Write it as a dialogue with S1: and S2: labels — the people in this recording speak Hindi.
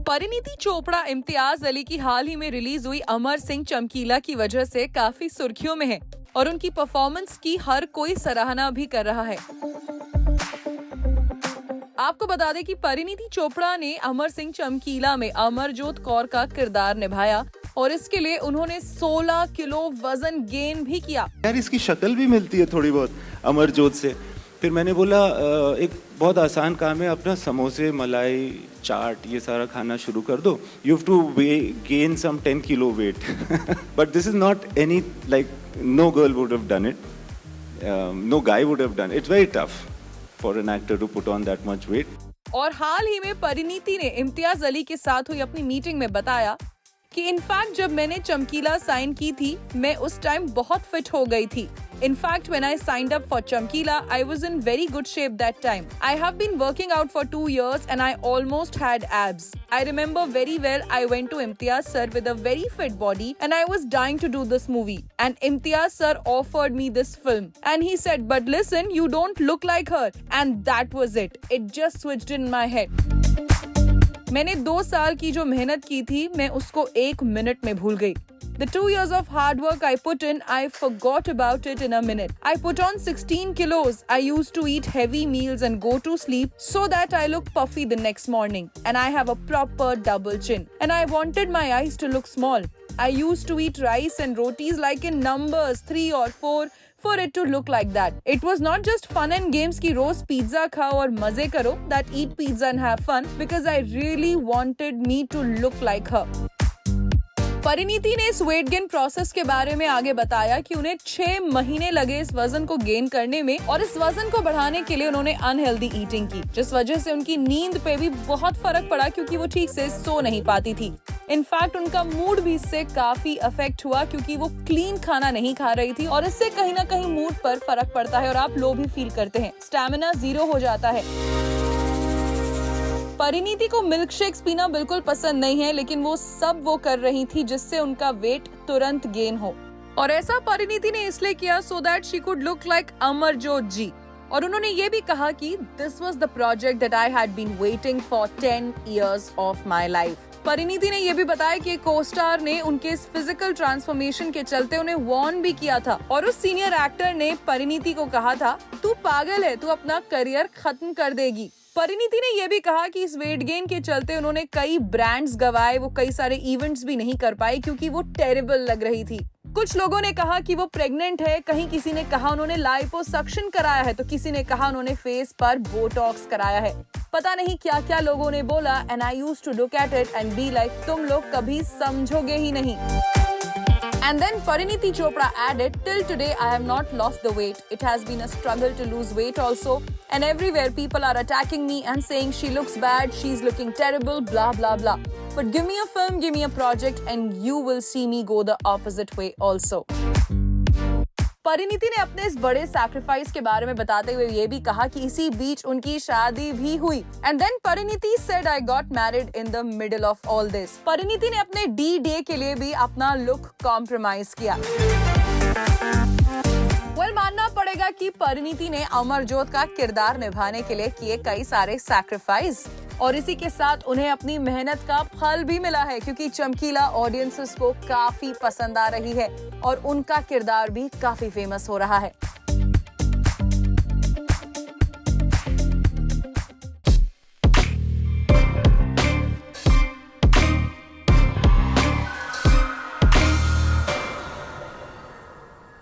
S1: परिणीति चोपड़ा इम्तियाज अली की हाल ही में रिलीज हुई अमर सिंह चमकीला की वजह से काफी सुर्खियों में है और उनकी परफॉर्मेंस की हर कोई सराहना भी कर रहा है। आपको बता दें कि परिणीति चोपड़ा ने अमर सिंह चमकीला में अमरजोत कौर का किरदार निभाया और इसके लिए उन्होंने 16 किलो वजन गेन भी किया।
S2: यार इसकी शक्ल भी मिलती है थोड़ी बहुत अमरजोत से। फिर मैंने बोला एक बहुत आसान काम है, अपना समोसे, मलाई, चाट ये सारा खाना शुरू कर दो। You have to gain some 10 kilo weight but this is not any like no girl would have done it, no guy would have done it. It's very tough for an actor to put on that much weight.
S1: और हाल ही में परिणीति ने इम्तियाज अली के साथ हुई अपनी मीटिंग में बताया कि इनफैक्ट जब मैंने चमकीला साइन की थी मैं उस टाइम बहुत फिट हो गई थी। In fact, when I signed up for Chamkila, I was in very good shape that time. I have been working out for 2 years and I almost had abs. I remember very well I went to Imtiaz sir with a very fit body and I was dying to do this movie. And Imtiaz sir offered me this film. And he said, but listen, you don't look like her. And that was it. It just switched in my head. मैंने 2 साल की जो मेहनत की थी मैं उसको 1 मिनट में भूल गई। The 2 years of hard work I put in, I forgot about it in a minute. I put on 16 kilos. I used to eat heavy meals and go to sleep so that I look puffy the next morning. And I have a proper double chin. And I wanted my eyes to look small. I used to eat rice and rotis like in numbers 3 or 4 for it to look like that. It was not just fun and games ki roz pizza khao aur maze karo, that eat pizza and have fun, because I really wanted me to look like her. Parineeti ने इस वेट गेन प्रोसेस के बारे में आगे बताया कि उन्हें 6 महीने लगे इस वजन को गेन करने में और इस वजन को बढ़ाने के लिए उन्होंने अनहेल्दी ईटिंग की, जिस वजह से उनकी नींद पे भी बहुत फर्क पड़ा क्योंकि वो ठीक से सो नहीं पाती थी। इनफैक्ट उनका मूड भी इससे काफी अफेक्ट हुआ क्योंकि वो क्लीन खाना नहीं खा रही थी और इससे कहीं ना कहीं मूड पर फर्क पड़ता है और आप लो भी फील करते हैं, स्टैमिना 0 हो जाता है। परिणीति को मिल्क शेक्स पीना बिल्कुल पसंद नहीं है, लेकिन वो कर रही थी जिससे उनका वेट तुरंत गेन हो। और ऐसा परिणीति ने इसलिए किया so that she could look like Amarjot ji. और उन्होंने ये भी कहा कि this was the project that I had been waiting for 10 years of my life. Parineeti ने ये भी बताया कि को-स्टार ने उनके इस फिजिकल ट्रांसफॉर्मेशन के चलते उन्हें वार्न भी किया था और उस सीनियर एक्टर ने परिणीति को कहा था, तू पागल है, तू अपना करियर खत्म कर देगी। परिणीति ने यह भी कहा कि इस वेट गेन के चलते उन्होंने कई ब्रांड्स गवाए, वो कई सारे इवेंट्स भी नहीं कर पाई क्योंकि वो टेरिबल लग रही थी। कुछ लोगों ने कहा कि वो प्रेग्नेंट है, कहीं किसी ने कहा उन्होंने लाइपोसक्शन कराया है, तो किसी ने कहा उन्होंने फेस पर बोटॉक्स कराया है। पता नहीं क्या क्या लोगों ने बोला and I used to look at it and be like, तुम लोग कभी समझोगे ही नहीं। And then Parineeti Chopra added, till today I have not lost the weight. It has been a struggle to lose weight also. And everywhere people are attacking me and saying she looks bad, she's looking terrible, blah blah blah. But give me a film, give me a project and you will see me go the opposite way also. Parineeti ने अपने इस बड़े सैक्रिफाइस के बारे में बताते हुए ये भी कहा कि इसी बीच उनकी शादी भी हुई। And then Parineeti said I got married in the middle of all this. Parineeti ने अपने D-Day के लिए भी अपना लुक कॉम्प्रोमाइज किया। मानना पड़ेगा कि परिणीति ने अमरजोत का किरदार निभाने के लिए किए कई सारे सैक्रिफाइस और इसी के साथ उन्हें अपनी मेहनत का फल भी मिला है क्योंकि चमकीला ऑडियंसेस को काफी पसंद आ रही है और उनका किरदार भी काफी फेमस हो रहा है।